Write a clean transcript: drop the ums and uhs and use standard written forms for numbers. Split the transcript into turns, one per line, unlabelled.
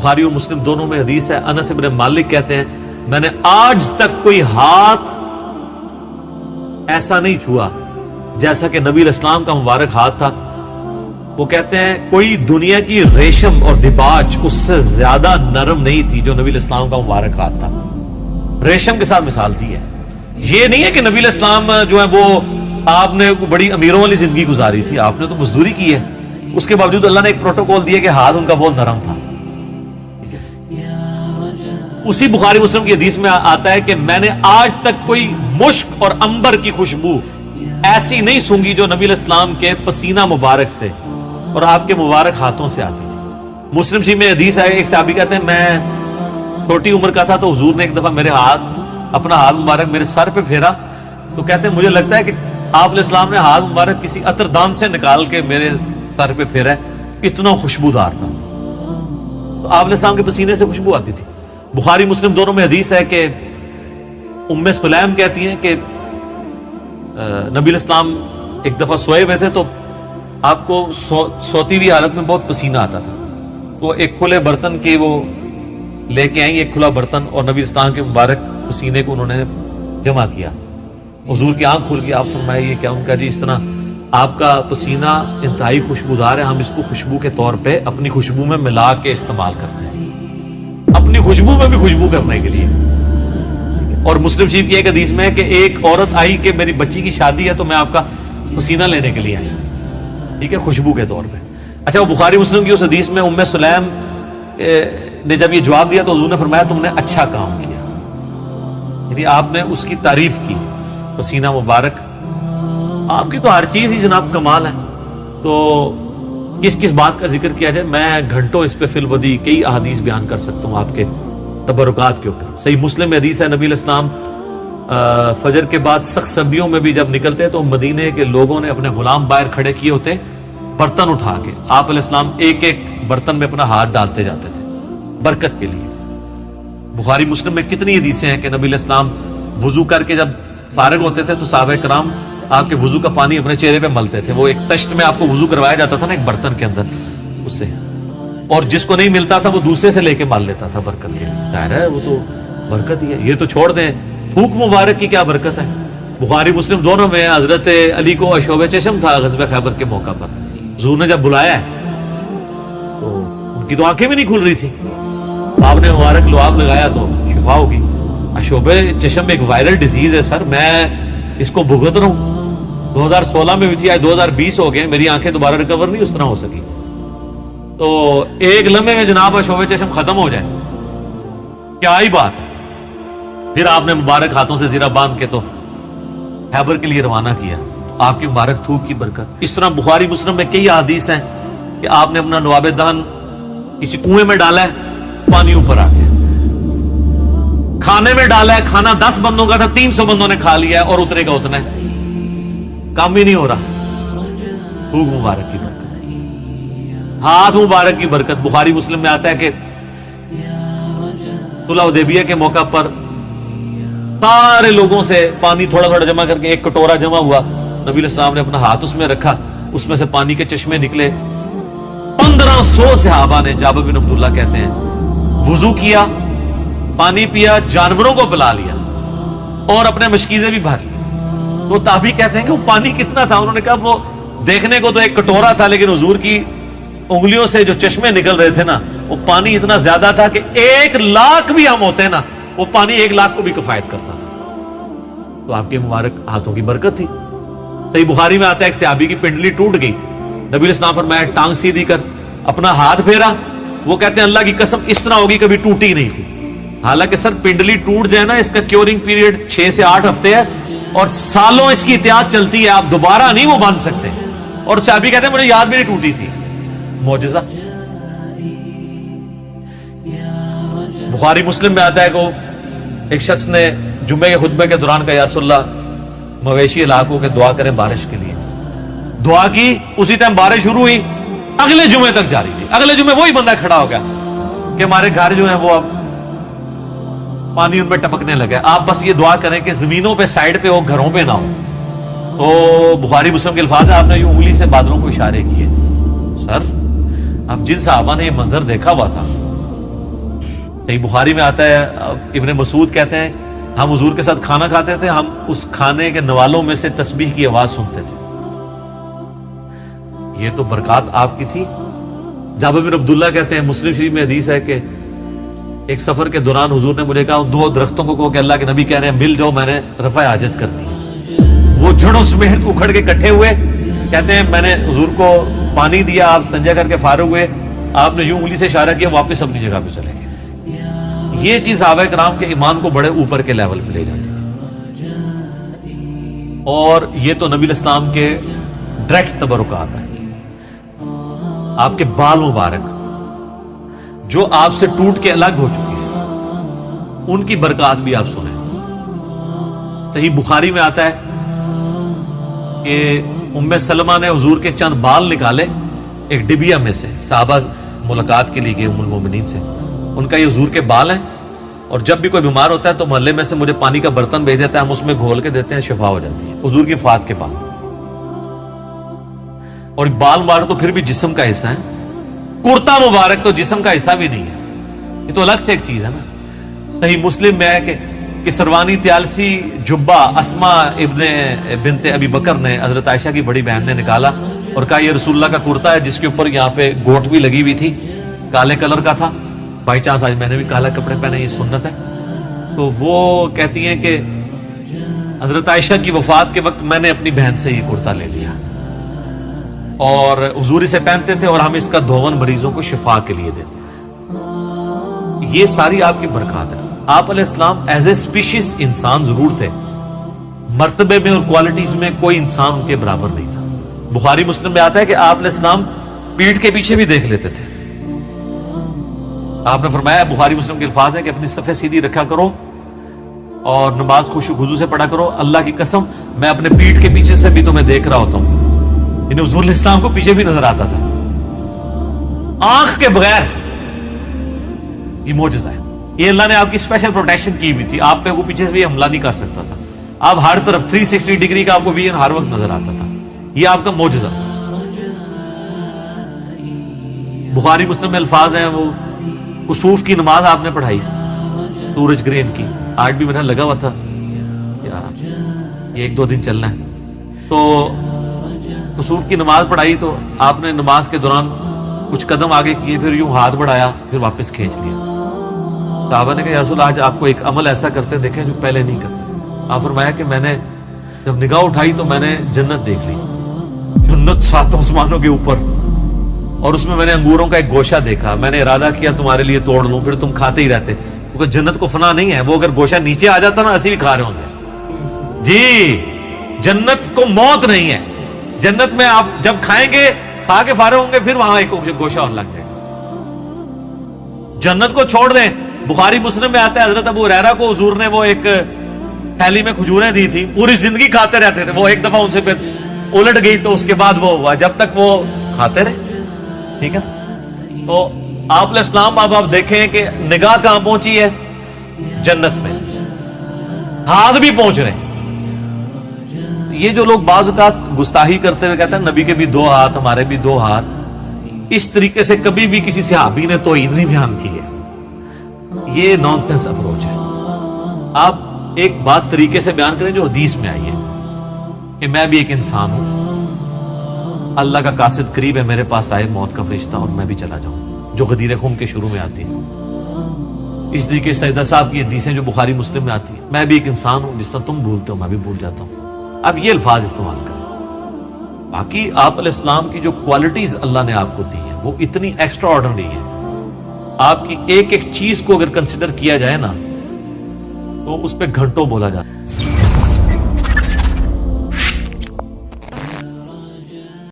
بخاری اور مسلم دونوں میں حدیث ہے، انس بن مالک کہتے ہیں میں نے آج تک کوئی ہاتھ ایسا نہیں چھوا جیسا کہ نبی علیہ السلام کا مبارک ہاتھ تھا. وہ کہتے ہیں کوئی دنیا کی ریشم اور دباج اس سے زیادہ نرم نہیں تھی جو نبی علیہ السلام کا مبارک ہاتھ تھا. ریشم کے ساتھ مثال دی ہے. یہ نہیں ہے کہ نبی علیہ السلام جو ہے وہ آپ نے بڑی امیروں والی زندگی گزاری تھی، آپ نے تو مزدوری کی ہے، اس کے باوجود اللہ نے ایک پروٹوکول دیا کہ ہاتھ ان کا بہت نرم تھا. اسی بخاری مسلم کی حدیث میں آتا ہے کہ میں نے آج تک کوئی مشک اور عنبر کی خوشبو ایسی نہیں سونگی جو نبی علیہ السلام کے پسینہ مبارک سے اور آپ کے مبارک ہاتھوں سے آتی تھی. مسلم شریف میں حدیث ہے، ایک صحابی کہتے ہیں میں چھوٹی عمر کا تھا تو حضور نے ایک دفعہ میرے اپنا ہاتھ مبارک میرے سر پہ پھیرا تو کہتے ہیں مجھے لگتا ہے کہ آپ علیہ السلام نے ہاتھ مبارک کسی عطر دان سے نکال کے میرے سر پہ پھیرا ہے، اتنا خوشبودار تھا. تو آپ علیہ السلام کے پسینے سے خوشبو آتی تھی. بخاری مسلم دونوں میں حدیث ہے کہ ام سلیم کہتی ہیں کہ نبی علیہ السلام ایک دفعہ سوئے ہوئے تھے تو آپ کو سوتی ہوئی حالت میں بہت پسینہ آتا تھا. وہ ایک کھلے برتن کے وہ لے کے آئیں، ایک کھلا برتن، اور نبی اسلام کے مبارک پسینے کو انہوں نے جمع کیا. حضور کی آنکھ کھل گئی، آپ فرمائے یہ کیا؟ ان کا جی اس طرح آپ کا پسینہ انتہائی خوشبودار ہے، ہم اس کو خوشبو کے طور پہ اپنی خوشبو میں ملا کے استعمال کرتے ہیں، اپنی خوشبو میں بھی خوشبو کرنے کے لیے. اور مسلم شریف کی ایک حدیث میں ہے کہ ایک عورت آئی کہ میری بچی کی شادی ہے تو میں آپ کا پسینہ لینے کے لیے آئی، ٹھیک ہے، خوشبو کے طور پہ. اچھا، وہ بخاری مسلم کی اس حدیث میں ام سلیم نے جب یہ جواب دیا تو حضور نے فرمایا تم نے اچھا کام کیا، یعنی آپ نے اس کی تعریف کی. پسینہ مبارک آپ کی تو ہر چیز ہی جناب کمال ہے، تو کس کس بات کا ذکر کیا جائے؟ میں گھنٹوں اس پہ فی الودی کئی احادیث بیان کر سکتا ہوں آپ کے تبرکات کے اوپر. صحیح مسلم میں حدیث ہے نبی علیہ السلام فجر کے بعد سخت سردیوں میں بھی جب نکلتے تو مدینے کے لوگوں نے اپنے غلام باہر کھڑے کیے ہوتے برتن اٹھا کے، آپ علیہ السلام ایک ایک برتن میں اپنا ہاتھ ڈالتے جاتے تھے برکت کے لیے. بخاری مسلم میں کتنی حدیثیں ہیں کہ نبی علیہ السلام وضو کر کے جب فارغ ہوتے تھے تو صحابہ کرام آپ کے وضو کا پانی اپنے چہرے پہ ملتے تھے. وہ ایک تشت میں آپ کو وضو کروایا جاتا تھا نا ایک برتن کے اندر، اس سے، اور جس کو نہیں ملتا تھا وہ دوسرے سے لے کے مال لیتا تھا برکت کے لیے. ظاہر ہے وہ تو برکت ہی ہے. یہ تو چھوڑ دیں تھوک مبارک کی کیا برکت ہے. بخاری مسلم دونوں میں حضرت علی کو اشوب چشم تھا غزوہ خیبر کے موقع پر، حضور نے جب بلایا ہے تو ان کی تو آنکھیں بھی نہیں کھل رہی تھی، آپ نے مبارک لعاب لگایا تو شفا ہوگی. اشوب چشم ایک وائرل ڈیزیز ہے سر، میں اس کو بھگت رہا ہوں. 2016 میں بھی تھی، آج 2020 ہو گئے، میری آنکھیں دوبارہ ریکور نہیں اس طرح ہو سکی. تو ایک لمحے میں جناب اشوب چشم ختم ہو جائے، کیا ہی بات ہے. پھر آپ نے مبارک ہاتھوں سے زیرہ باندھ کے تو خیبر کے لیے روانہ کیا، آپ کی مبارک تھوک کی برکت. اس طرح بخاری مسلم میں کئی احادیث ہیں کہ آپ نے اپنا نواب دہن کسی کنویں میں ڈالا ہے، پانی اوپر آ گیا. کھانے میں ڈالا ہے، کھانا 10 بندوں کا تھا 300 بندوں نے کھا لیا ہے اور اترے گا اتنا ہے، کام بھی نہیں ہو رہا. تھوک مبارک کی برکت، ہاتھ مبارک کی برکت. بخاری مسلم میں آتا ہے کہ صلح حدیبیہ کے موقع پر سارے لوگوں سے پانی تھوڑا تھوڑا جمع کر کے ایک کٹورا جمع ہوا، نبی علیہ السلام نے اپنا ہاتھ اس میں رکھا، اس میں سے پانی کے چشمے نکلے. 1500 صحابہ نے، جابر بن عبداللہ کہتے ہیں، وضو کیا، پانی پیا، جانوروں کو پلا لیا اور اپنے مشکیزیں بھی بھر لی. تو تابعی کہتے ہیں کہ وہ پانی کتنا تھا؟ انہوں نے کہا وہ دیکھنے کو تو ایک کٹورا تھا لیکن حضور کی انگلیوں سے جو چشمے نکل رہے تھے نا وہ پانی اتنا زیادہ تھا کہ 1,00,000 بھی ہم ہوتے نا وہ پانی 1,00,000 کو بھی کفایت کرتا تھا. تو آپ کے مبارک ہاتھوں کی برکت تھی. صحیح بخاری میں آتا ہے ایک صحابی کی پنڈلی ٹوٹ گئی، نبی علیہ السلام فرمایا ٹانگ سیدھی کر، اپنا ہاتھ پھیرا. وہ کہتے ہیں اللہ کی قسم اس طرح ہوگی کبھی ٹوٹی نہیں تھی. حالانکہ سر پنڈلی ٹوٹ جائے نا اس کا کیورنگ پیریڈ 6 سے 8 ہفتے ہے اور سالوں اس کی احتیاط چلتی ہے، آپ دوبارہ نہیں وہ باندھ سکتے. اور صحابی کہتے ہیں مجھے یاد بھی نہیں ٹوٹی تھی. معجزہ. بخاری مسلم میں آتا ہے کہ ایک شخص نے جمعے کے خطبے کے دوران کہا یا رسول اللہ مویشی علاقوں کے دعا کریں بارش کے لیے. دعا کی، اسی ٹائم بارش شروع ہوئی، اگلے جمعے تک جاری رہی. اگلے جمعے وہی بندہ کھڑا ہو گیا کہ ہمارے گھر جو ہیں وہ اب پانی ان میں ٹپکنے لگا. آپ بس یہ دعا کریں کہ زمینوں پہ سائڈ پہ ہو، گھروں پہ نہ ہو. تو بخاری مسلم کے الفاظ ہیں، آپ نے یہ انگلی سے بادلوں کو اشارے کیے. سر اب جن صحابہ نے یہ منظر دیکھا ہوا تھا صحیح بخاری میں آتا ہے، ابن مسعود کہتے ہیں ہم حضور کے ساتھ کھانا کھاتے تھے، ہم اس کھانے کے نوالوں میں سے تسبیح کی آواز سنتے تھے۔ یہ تو برکات آپ کی تھی۔ جابر بن عبداللہ کہتے ہیں، مسلم شریف میں حدیث ہے کہ ایک سفر کے دوران حضور نے مجھے کہا ان دو درختوں کو کہو کہ اللہ کے نبی کہہ رہے ہیں مل جاؤ، میں نے رفع حاجت کرنی ہے۔ وہ جڑوں سمیت اکھڑ کے اکٹھے ہوئے، کہتے ہیں میں نے حضور کو پانی دیا، آپ سنجا کر کے فارغ ہوئے، آپ نے یوں انگلی سے اشارہ کیا، واپس اپنی جگہ پہ چلے گئے۔ یہ چیز صحابہ کرام کے ایمان کو بڑے اوپر کے لیول پہ لے جاتی تھی، اور یہ تو نبی الاسلام کے ڈائریکٹ تبرکات ہیں۔ آپ کے بال مبارک جو آپ سے ٹوٹ کے الگ ہو چکے ہیں، ان کی برکات بھی آپ سنیں۔ صحیح بخاری میں آتا ہے کہ ام سلمہ نے حضور کے چند بال نکالے ایک ڈبیا میں سے، صحابہ ملاقات کے لیے گئے ام المومنین سے، ان کا یہ حضور کے بال ہیں، اور جب بھی کوئی بیمار ہوتا ہے تو محلے میں سے مجھے پانی کا برتن بھیج دیتا ہے، ہم اس میں گھول کے دیتے ہیں، شفا ہو جاتی ہے حضور کی وفات کے بعد۔ اور بال مبارک تو پھر بھی جسم کا حصہ ہے، کرتا مبارک تو جسم کا حصہ بھی نہیں ہے، یہ تو الگ سے ایک چیز ہے نا۔ صحیح مسلم میں ہے کہ سروانی تیالسی جبہ اسما ابن بنت ابی بکر نے حضرت عائشہ کی بڑی بہن نے نکالا اور کہا یہ رسول اللہ کا کرتا ہے، جس کے اوپر یہاں پہ گوٹ بھی لگی ہوئی تھی، کالے کلر کا تھا، بائی چانس آج میں نے بھی کالا کپڑے پہنے، یہ سنت ہے۔ تو وہ کہتی ہیں کہ حضرت عائشہ کی وفات کے وقت میں نے اپنی بہن سے یہ کرتا لے لیا، اور حضور اسے پہنتے تھے، اور ہم اس کا دھون مریضوں کو شفا کے لیے دیتے ہیں۔ یہ ساری آپ کی برکات ہے۔ آپ علیہ السلام ایز اے اسپیشیز انسان ضرور تھے، مرتبے میں اور کوالٹیز میں کوئی انسان ان کے برابر نہیں تھا۔ بخاری مسلم میں آتا ہے کہ آپ علیہ السلام پیٹھ کے پیچھے بھی دیکھ لیتے تھے۔ آپ نے فرمایا، بخاری مسلم کے الفاظ ہیں کہ اپنی صفیں سیدھی رکھا کرو اور نماز خشوع خضوع سے پڑھا کرو، اللہ کی قسم میں اپنے پیٹھ کے پیچھے سے بھی تمہیں دیکھ رہا ہوتا ہوں۔ یعنی حضور علیہ السلام کو پیچھے بھی نظر آتا تھا، آنکھ کے بغیر۔ یہ معجزہ ہے، یہ اللہ نے آپ کی اسپیشل پروٹیکشن کی ہوئی تھی، آپ پہ وہ پیچھے سے بھی حملہ نہیں کر سکتا تھا، آپ ہر طرف 360 ڈگری کا آپ کو ویژن ہر وقت نظر آتا تھا، یہ آپ کا معجزہ تھا۔ بخاری مسلم میں الفاظ ہیں، وہ کسوف کی نماز آپ نے پڑھائی سورج گرہن کی، آج بھی میرا لگا ہوا تھا یہ 1-2 دن چلنا ہے، تو کسوف کی نماز پڑھائی، تو آپ نے نماز کے دوران کچھ قدم آگے کیے، پھر یوں ہاتھ بڑھایا، پھر واپس کھینچ لیا۔ صحابہ نے کہا یا رسول اللہ، آج آپ کو ایک عمل ایسا کرتے دیکھیں جو پہلے نہیں کرتے۔ آپ فرمایا کہ میں نے جب نگاہ اٹھائی تو میں نے جنت دیکھ لی، جنت 7 آسمانوں کے اوپر، اور اس میں نے انگوروں کا ایک گوشہ دیکھا، میں نے ارادہ کیا تمہارے لیے توڑ لوں، پھر تم کھاتے ہی رہتے، کیونکہ جنت کو فنا نہیں ہے، وہ اگر گوشہ نیچے آ جاتا نا اسی بھی کھا رہے ہوں گے۔ جی، جنت کو موت نہیں ہے، جنت میں آپ جب کھائیں گے، کھا کے فارغ ہوں گے، پھر وہاں ایک گوشہ اور لگ جائے گا۔ جنت کو چھوڑ دیں، بخاری مسلم میں آتا ہے حضرت ابو ہریرہ کو حضور نے وہ ایک تھیلی میں کھجوریں دی تھی، پوری زندگی کھاتے رہتے تھے، وہ ایک دفعہ ان سے پھر الٹ گئی تو اس کے بعد وہ ہوا، جب تک وہ کھاتے رہے، ٹھیک ہے۔ تو آپ علیہ السلام اب آپ دیکھیں کہ نگاہ کہاں پہنچی ہے، جنت میں، ہاتھ بھی پہنچ رہے ہیں۔ یہ جو لوگ بعض اوقات گستاخی کرتے ہوئے کہتے ہیں نبی کے بھی 2 ہاتھ، ہمارے بھی 2 ہاتھ، اس طریقے سے کبھی بھی کسی صحابی نے توحید نہیں بیان کی ہے، یہ نان سینس اپروچ ہے۔ آپ ایک بات طریقے سے بیان کریں جو حدیث میں آئی ہے کہ میں بھی ایک انسان ہوں، اللہ کا قاصد قریب ہے، میرے پاس آئے موت کا فرشتہ اور میں بھی چلا جاؤں، جو غدیر خم کے شروع میں آتی ہے۔ اس طریقے سیدہ صاحب کی حدیثیں جو بخاری مسلم میں آتی ہیں، میں بھی ایک انسان ہوں، جس طرح تم بھولتے ہو میں بھی بھول جاتا ہوں۔ اب یہ الفاظ استعمال کریں۔ باقی آپ علیہ السلام کی جو کوالٹیز اللہ نے آپ کو دی ہیں وہ اتنی ایکسٹرا آرڈنری ہیں، آپ کی ایک ایک چیز کو اگر کنسیڈر کیا جائے نا تو اس پہ گھنٹوں بولا جاتا ہے۔